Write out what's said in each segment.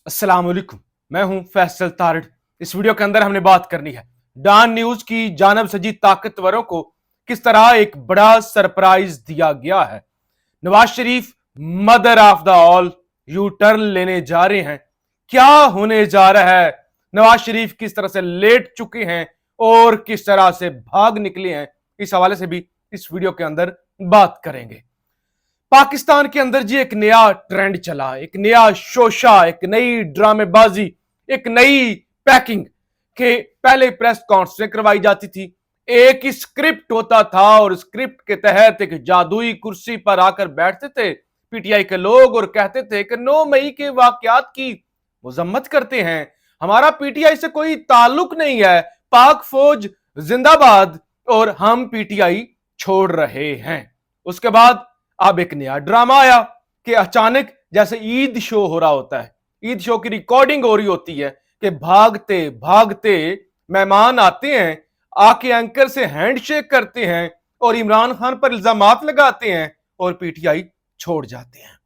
अस्सलाम वालेकुम। मैं हूं फैसल तारड़। इस वीडियो के अंदर हमने बात करनी है डॉन न्यूज की जानब सजी ताकतवरों को किस तरह एक बड़ा सरप्राइज दिया गया है। Nawaz Sharif mother of the all U turn लेने जा रहे हैं। क्या होने जा रहा है? नवाज शरीफ किस तरह से लेट चुके हैं और किस तरह से भाग निकले हैं, इस हवाले से भी इस वीडियो के अंदर बात करेंगे। पाकिस्तान के अंदर जी एक नया ट्रेंड चला, एक नया शोशा, एक नई ड्रामेबाजी, एक नई पैकिंग के पहले प्रेस कॉन्फ्रेंस करवाई जाती थी। एक स्क्रिप्ट होता था और स्क्रिप्ट के तहत एक जादुई कुर्सी पर आकर बैठते थे पीटीआई के लोग और कहते थे कि 9 मई के वाकयात की मजम्मत करते हैं, हमारा पीटीआई से कोई ताल्लुक नहीं है, पाक फौज जिंदाबाद और हम पीटीआई छोड़ रहे हैं। उसके बाद अब एक नया ड्रामा आया कि अचानक जैसे ईद शो हो रहा होता है, ईद शो की रिकॉर्डिंग हो रही होती है कि भागते भागते मेहमान आते हैं, आके एंकर से हैंडशेक करते हैं और इमरान खान पर इल्जामात लगाते हैं और पीटीआई छोड़ जाते हैं।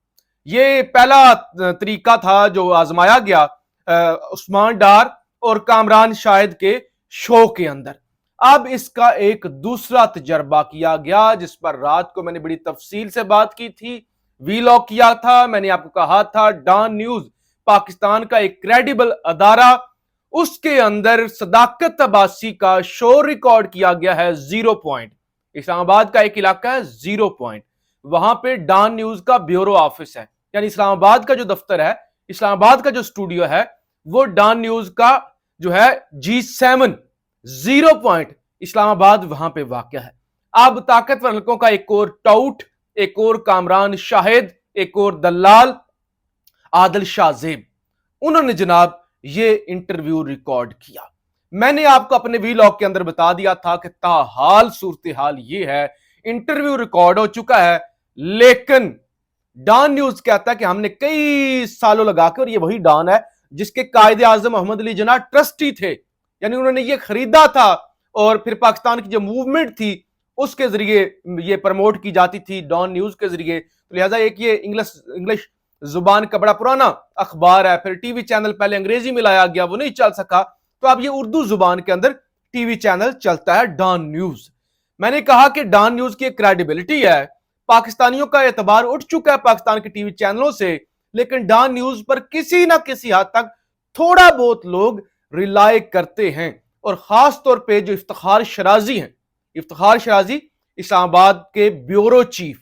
ये पहला तरीका था जो आजमाया गया उस्मान डार और कामरान शाहिद के शो के अंदर। अब इसका एक दूसरा तजर्बा किया गया जिस पर रात को मैंने बड़ी तफसील से बात की थी, वीलॉग किया था। मैंने आपको कहा था डॉन न्यूज पाकिस्तान का एक क्रेडिबल अदारा, उसके अंदर सदाकत अब्बासी का शो रिकॉर्ड किया गया है 0 पॉइंट। इस्लामाबाद का एक इलाका है 0 पॉइंट, वहां पे डॉन न्यूज का ब्यूरो ऑफिस है, यानी इस्लामाबाद का जो दफ्तर है, इस्लामाबाद का जो स्टूडियो है, वो डॉन न्यूज का जो है G7 0 पॉइंट इस्लामाबाद वहां पे वाक़या है। अब ताकतवर हलकों का एक और टाउट, एक और कामरान शाहिद, एक और दलाल आदिल शाहजेब, उन्होंने जनाब ये इंटरव्यू रिकॉर्ड किया। मैंने आपको अपने वीलॉग के अंदर बता दिया था कि ताहाल सूरत हाल ये है, इंटरव्यू रिकॉर्ड हो चुका है, लेकिन डॉन न्यूज कहता है कि हमने कई सालों लगाकर, और ये वही डॉन है जिसके कायदे आजम मोहम्मद अली जिन्ना ट्रस्टी थे, यानी उन्होंने ये खरीदा था और फिर पाकिस्तान की जो मूवमेंट थी उसके जरिए ये प्रमोट की जाती थी डॉन न्यूज के जरिए। तो लिहाजा एक ये इंग्लिश जुबान का बड़ा पुराना अखबार है, फिर टीवी चैनल पहले अंग्रेजी में लाया गया, वो नहीं चल सका, तो अब ये उर्दू जुबान के अंदर टीवी चैनल चलता है डॉन न्यूज। मैंने कहा कि डॉन न्यूज की एक क्रेडिबिलिटी है, पाकिस्तानियों का एतबार उठ चुका है पाकिस्तान के टीवी चैनलों से, लेकिन डॉन न्यूज पर किसी ना किसी हद तक थोड़ा बहुत लोग रिलाय करते हैं। और खास तौर पे जो इफ्तिखार शराजी हैं, इफ्तिखार शराजी इस्लामाबाद के ब्यूरो चीफ,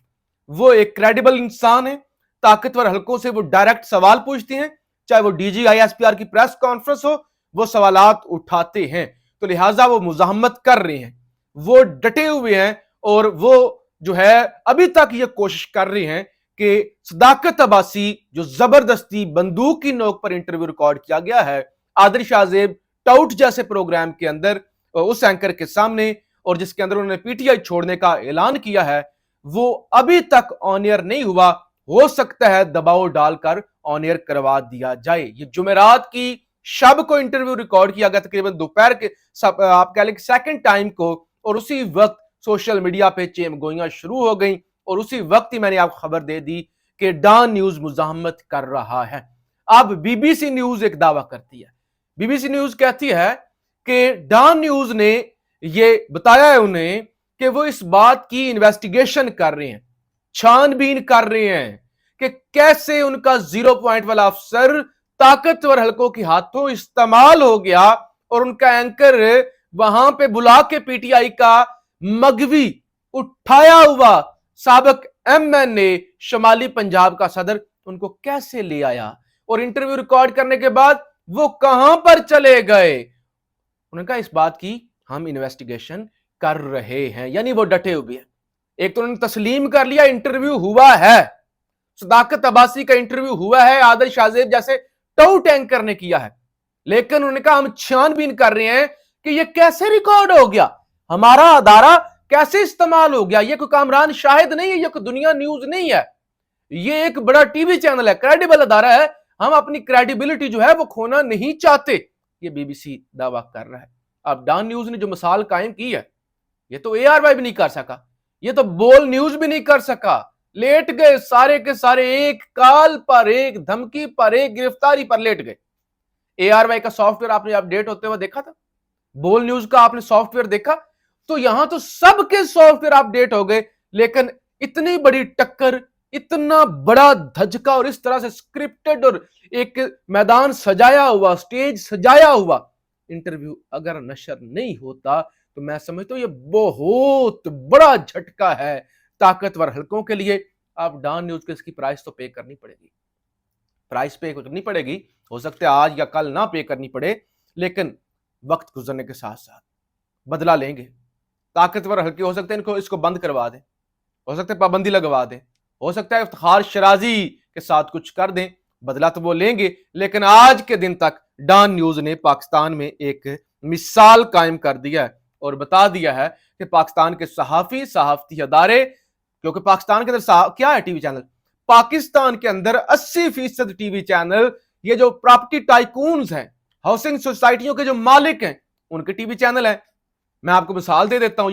वो एक क्रेडिबल इंसान है, ताकतवर हलकों से वो डायरेक्ट सवाल पूछते हैं, चाहे वो DGISPR की प्रेस कॉन्फ्रेंस हो, वो सवालात उठाते हैं। तो लिहाजा वो मुजाहमत कर रहे हैं, वो डटे हुए हैं और वो जो है अभी तक ये कोशिश कर रहे हैं कि सदाकत अब्बासी जो जबरदस्ती बंदूक की नोक पर इंटरव्यू रिकॉर्ड किया गया है आदिल शाहजेब टाउट जैसे प्रोग्राम के अंदर उस एंकर के सामने, और जिसके अंदर उन्होंने पीटीआई छोड़ने का ऐलान किया है, वो अभी तक ऑन एयर नहीं हुआ। हो सकता है दबाव डालकर ऑन एयर करवा दिया जाए। ये जुमेरात की शब को इंटरव्यू रिकॉर्ड किया गया तकरीबन दोपहर के आप कह लें सेकंड टाइम को, और उसी वक्त सोशल मीडिया पे चेम गोइयां शुरू हो गई और उसी वक्त ही मैंने आपको खबर दे दी कि डॉन न्यूज मुजाहमत कर रहा है। अब बीबीसी न्यूज एक दावा करती है, बीबीसी न्यूज कहती है कि डॉन न्यूज ने यह बताया है उन्हें कि वो इस बात की इन्वेस्टिगेशन कर रहे हैं, छानबीन कर रहे हैं कि कैसे उनका 0 पॉइंट वाला अफसर ताकतवर हलकों के हाथों इस्तेमाल हो गया और उनका एंकर वहां पे बुला के पीटीआई का मगवी उठाया हुआ साबिक MNA शमाली पंजाब का सदर उनको कैसे ले आया, और इंटरव्यू रिकॉर्ड करने के बाद वो कहां पर चले गए। उन्होंने कहा इस बात की हम इन्वेस्टिगेशन कर रहे हैं, यानी वो डटे हुए हैं। एक तो उन्होंने तस्लीम कर लिया इंटरव्यू हुआ है, सदाकत अब्बासी का इंटरव्यू हुआ है, आदिल शाहजेब जैसे टाउट एंकर ने किया है, लेकिन उन्होंने कहा हम छानबीन कर रहे हैं कि ये कैसे रिकॉर्ड हो गया, हमारा अदारा कैसे इस्तेमाल हो गया। ये कोई कामरान शाहिद नहीं है, ये कोई दुनिया न्यूज नहीं है, ये एक बड़ा टीवी चैनल है, क्रेडिबल अदारा है, हम अपनी क्रेडिबिलिटी जो है वो खोना नहीं चाहते, ये बीबीसी दावा कर रहा है। अब डॉन न्यूज ने जो मिसाल कायम की है, ये तो ARY भी नहीं कर सका, ये तो बोल न्यूज भी नहीं कर सका, लेट गए, सारे के सारे एक कॉल पर, एक धमकी पर, एक गिरफ्तारी पर लेट गए। ARY का सॉफ्टवेयर आपने अपडेट होते हुए देखा था, बोल न्यूज का आपने सॉफ्टवेयर देखा, तो यहां तो सबके सॉफ्टवेयर अपडेट हो गए, लेकिन इतनी बड़ी टक्कर, इतना बड़ा धचका और इस तरह से स्क्रिप्टेड और एक मैदान सजाया हुआ, स्टेज सजाया हुआ इंटरव्यू अगर नशर नहीं होता तो मैं समझता हूं ये बहुत बड़ा झटका है ताकतवर हलकों के लिए। आप डॉन न्यूज को इसकी प्राइस तो पे करनी पड़ेगी, प्राइस पे करनी पड़ेगी। हो सकता है आज या कल ना पे करनी पड़े, लेकिन वक्त गुजरने के साथ साथ बदला लेंगे। ताकतवर हल्के हो सकते हैं इनको इसको बंद करवा दें, हो सकता है पाबंदी लगवा दें, हो सकता है इफ्तिखार शराजी के साथ कुछ कर दें, बदला तो वो लेंगे। लेकिन आज के दिन तक डॉन न्यूज ने पाकिस्तान में एक मिसाल कायम कर दिया है और बता दिया है कि पाकिस्तान के सहाफती अदारे, क्योंकि पाकिस्तान के अंदर क्या है टीवी चैनल, पाकिस्तान के अंदर 80% टीवी चैनल ये जो प्रॉपर्टी टाइकून्स हैं, हाउसिंग सोसाइटियों के जो मालिक हैं, उनके टीवी चैनल है। मैं आपको मिसाल दे देता हूं,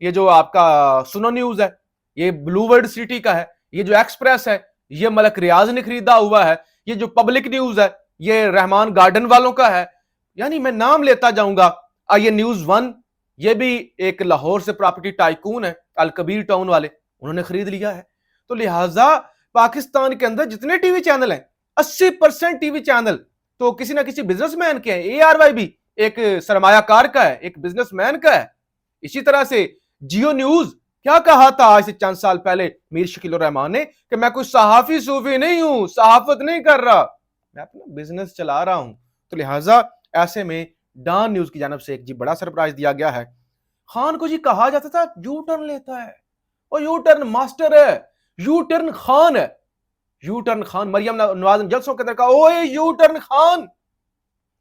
ये जो आपका सुनो न्यूज है, ये ब्लू वर्ल्ड सिटी का है, ये जो एक्सप्रेस है ये मलक रियाज ने खरीदा हुआ है, ये जो पब्लिक न्यूज है ये रहमान गार्डन वालों का है, यानी मैं नाम लेता जाऊंगा। ये न्यूज 1 ये भी एक लाहौर से प्रॉपर्टी टाइकून है, अल कबीर टाउन वाले, उन्होंने खरीद लिया है। तो लिहाजा पाकिस्तान के अंदर जितने टीवी चैनल हैं 80% टीवी चैनल तो किसी ना किसी बिजनेसमैन के हैं। ARY भी एक सरमायाकार का है, एक बिजनेसमैन का है। इसी तरह से जियो न्यूज, क्या कहा था आज से चंद साल पहले मीर शकील रहमान ने कि मैं कोई सहाफी सूफी नहीं हूं, सहाफत नहीं कर रहा, मैं अपना बिजनेस चला रहा हूं। तो लिहाजा ऐसे में डॉन न्यूज की जानब से एक जी बड़ा सरप्राइज दिया गया है। खान को जी कहा जाता था यू टर्न लेता है, और यू टर्न मास्टर है, यू टर्न खान है, यू टर्न खान। मरियम नवाज ने जलसों के अंदर कहा ओए यू टर्न खान,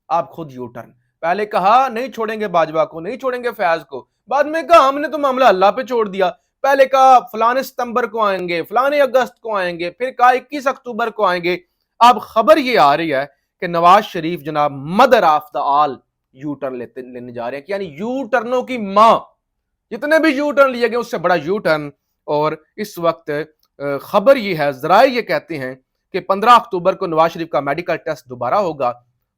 आप खुद यू टर्न। पहले कहा नहीं छोड़ेंगे बाजवा को, नहीं छोड़ेंगे फैज को, बाद में कहा हमने तो मामला अल्लाह पे छोड़ दिया। पहले कहा फलाने सितंबर को आएंगे, फलाने अगस्त को आएंगे, फिर कहा 21 अक्टूबर को आएंगे। अब खबर ये आ रही है कि नवाज शरीफ जनाब mother of the all U turn लेने जा रहे हैं, यानी यू टर्नों की मां, जितने भी यू टर्न लिए गए उससे बड़ा यू टर्न। और इस वक्त खबर ये है, जराए ये कहते हैं कि 15 अक्टूबर को नवाज शरीफ का मेडिकल टेस्ट दोबारा होगा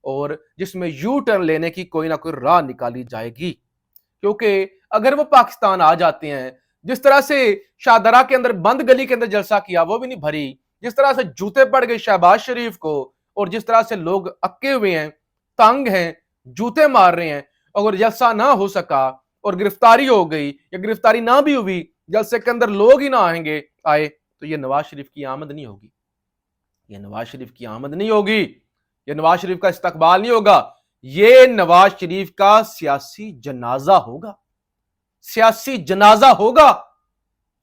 और जिसमें यू टर्न लेने की कोई ना कोई राह निकाली जाएगी। क्योंकि अगर वो पाकिस्तान आ जाते हैं, जिस तरह से शाहदरा के अंदर बंद गली के अंदर जलसा किया वो भी नहीं भरी, जिस तरह से जूते पड़ गए शहबाज शरीफ को, और जिस तरह से लोग अक्के हुए हैं, तंग हैं, जूते मार रहे हैं, अगर जलसा ना हो सका और गिरफ्तारी हो गई या गिरफ्तारी ना भी हुई, जलसे के अंदर लोग ही ना आए तो ये नवाज शरीफ की आमद नहीं होगी, ये नवाज शरीफ की आमद नहीं होगी, ये नवाज शरीफ का इस्तकबाल नहीं होगा, ये नवाज शरीफ का सियासी जनाजा होगा, सियासी जनाजा होगा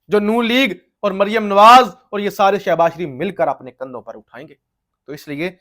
जो नून लीग और मरियम नवाज और ये सारे शहबाज शरीफ मिलकर अपने कंधों पर उठाएंगे। तो इसलिए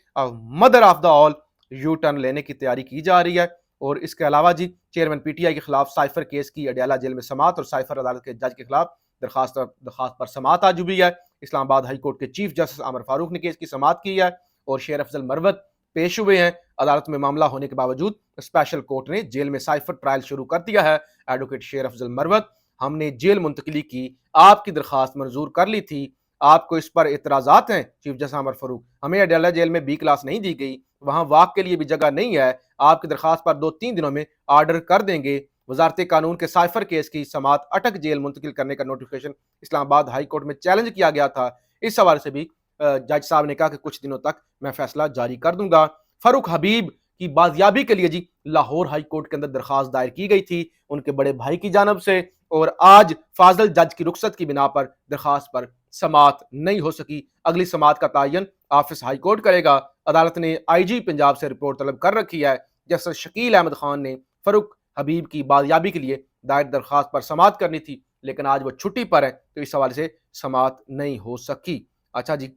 mother of the all U turn लेने की तैयारी की जा रही है। और इसके अलावा जी चेयरमैन PTI के खिलाफ साइफर केस की अडयाला जेल में समात और साइफर अदालत के जज के खिलाफ दरखास्त पर समात आज हुई है। इस्लामाबाद हाई कोर्ट के चीफ जस्टिस आमिर फारूक ने केस की समात की है और शेर अफजल मरवत पेश हुए हैं। अदालत में मामला होने के बावजूद स्पेशल कोर्ट ने जेल में साइफर ट्रायल शुरू कर दिया है। एडवोकेट शेर अफजल मरवत, हमने जेल मुंतकिली की आपकी दरखास्त मंजूर कर ली थी, आपको इस पर एतराजात हैं चीफ जस्टिस आमिर फारूक, हमें अडयाला जेल में B क्लास नहीं दी गई, वहां वाक के लिए भी जगह नहीं है, आपकी दरखास्त पर 2-3 दिनों में ऑर्डर कर देंगे। वजारत कानून के साइफर केस की समात अटक जेल मुंतकिल करने का नोटिफिकेशन इस्लामाबाद हाई कोर्ट में चैलेंज किया गया था। इस हवाले से भी जज साहब ने कहा कि कुछ दिनों तक मैं फैसला जारी कर दूंगा। फरूक हबीब की बाजियाबी के लिए जी लाहौर हाई कोर्ट के अंदर दरखास्त दायर की गई थी उनके बड़े भाई की जानब से, और आज फाजल जज की रुखसत की बिना पर दरखास्त पर समात नहीं हो सकी। अगली समात का तयन ऑफिस हाई कोर्ट करेगा। अदालत ने IG पंजाब से रिपोर्ट तलब कर रखी है। जस्टिस शकील अहमद खान ने फरूक हबीब की बाजियाबी के लिए दायर दरखास्त पर समात करनी थी, लेकिन आज वो छुट्टी पर है तो इस हवाले से समात नहीं हो सकी। अच्छा जी,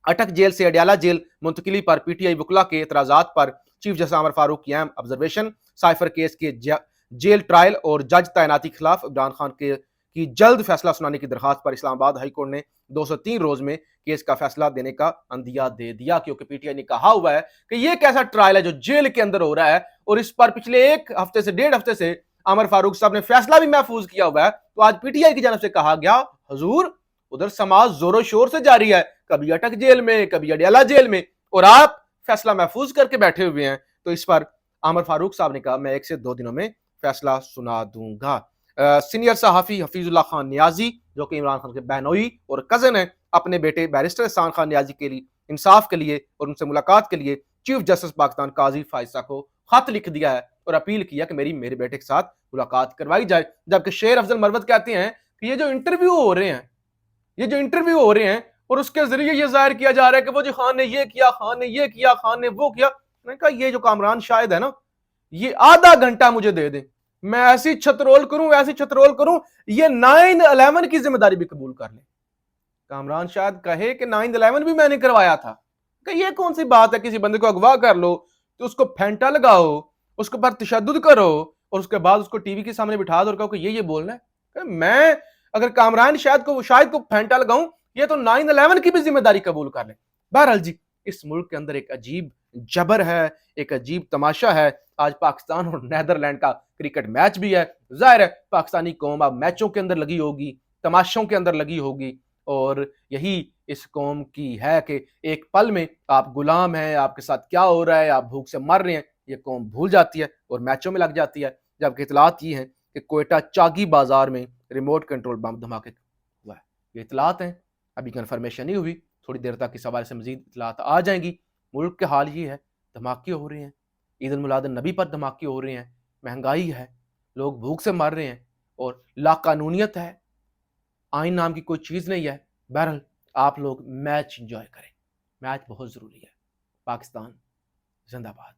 अटक जेल से अडयाला जेल मुंतकिली पर PTI वकला के एतराजात पर चीफ जस्टिस आमिर फारूक की अहम ऑब्जर्वेशन, साइफर केस के जेल ट्रायल और जज तैनाती के खिलाफ इमरान खान की जल्द फैसला सुनाने की दरखास्त पर इस्लामाबाद हाई कोर्ट ने 203 रोज में केस का फैसला देने का अंदिया दे दिया, क्योंकि PTI ने कहा हुआ है कि यह कैसा ट्रायल है जो जेल के अंदर हो रहा है और इस पर पिछले 1 हफ्ते से 1.5 हफ्ते से आमिर फारूक साहब ने फैसला भी महफूज किया हुआ है। तो आज PTI की जानब से कहा गया हुजूर ادھر سماج زور و شور سے جاری ہے، کبھی اٹک جیل میں، کبھی اڈیالہ جیل میں، اور آپ فیصلہ محفوظ کر کے بیٹھے ہوئے ہیں۔ تو اس پر عامر فاروق صاحب نے کہا میں 1 سے 2 دنوں میں فیصلہ سنا دوں گا۔ سینئر صحافی حفیظ اللہ خان نیازی جو کہ عمران خان کے بہنوئی اور کزن ہیں، اپنے بیٹے بیرسٹر احسان خان نیازی کے لیے انصاف کے لیے اور ان سے ملاقات کے لیے چیف جسٹس پاکستان قاضی فائز صاحب کو خط لکھ دیا ہے اور اپیل کیا کہ میرے بیٹے کے ساتھ ملاقات کروائی جائے۔ جبکہ شیر افضل مروت کہتے ہیں کہ یہ جو انٹرویو ہو رہے ہیں اور اس کے ذریعے یہ ظاہر کیا جا رہا ہے کہ وہ جی خان نے یہ کیا، خان نے یہ کیا، خان نے وہ کیا۔ میں نے کہا یہ جو کامران شاہد ہے نا، یہ آدھا گھنٹہ مجھے دے دیں، میں ایسی چھترول کروں یہ 9/11 کی ذمہ داری بھی قبول کر لیں۔ کامران شاہد کہے کہ 9/11 بھی میں نے کروایا تھا، کہ یہ کون سی بات ہے، کسی بندے کو اغوا کر لو تو اس کو پھینٹا لگاؤ، اس کے پر تشدد کرو اور اس کے بعد اس کو ٹی وی کے سامنے بٹھا دو اور کہو کہ یہ بولنا ہے۔ کہ میں اگر کامران شاہد کو پھینٹا لگاؤں، یہ تو 9/11 کی بھی ذمہ داری قبول کر لیں۔ بہرحال جی، اس ملک کے اندر ایک عجیب جبر ہے، ایک عجیب تماشا ہے۔ آج پاکستان اور نیدرلینڈ کا کرکٹ میچ بھی ہے۔ ظاہر ہے پاکستانی قوم اب میچوں کے اندر لگی ہوگی، تماشوں کے اندر لگی ہوگی، اور یہی اس قوم کی ہے کہ ایک پل میں آپ غلام ہیں، آپ کے ساتھ کیا ہو رہا ہے، آپ بھوک سے مر رہے ہیں، یہ قوم بھول جاتی ہے اور میچوں میں لگ جاتی ہے۔ جبکہ اطلاعات یہ ہیں کہ کوئٹہ چاگی بازار میں ریموٹ کنٹرول بم دھماکے ہوا ہے۔ یہ اطلاعات ہیں، ابھی کنفرمیشن نہیں ہوئی، تھوڑی دیر تک اس حوالے سے مزید اطلاعات آ جائیں گی۔ ملک کے حال یہ ہے، دھماکے ہو رہے ہیں، عید المولاد النبی پر دھماکے ہو رہے ہیں، مہنگائی ہے، لوگ بھوک سے مر رہے ہیں، اور لا قانونیت ہے، آئین نام کی کوئی چیز نہیں ہے۔ بہرحال آپ لوگ میچ انجوائے کریں، میچ بہت ضروری ہے۔ پاکستان زندہ باد۔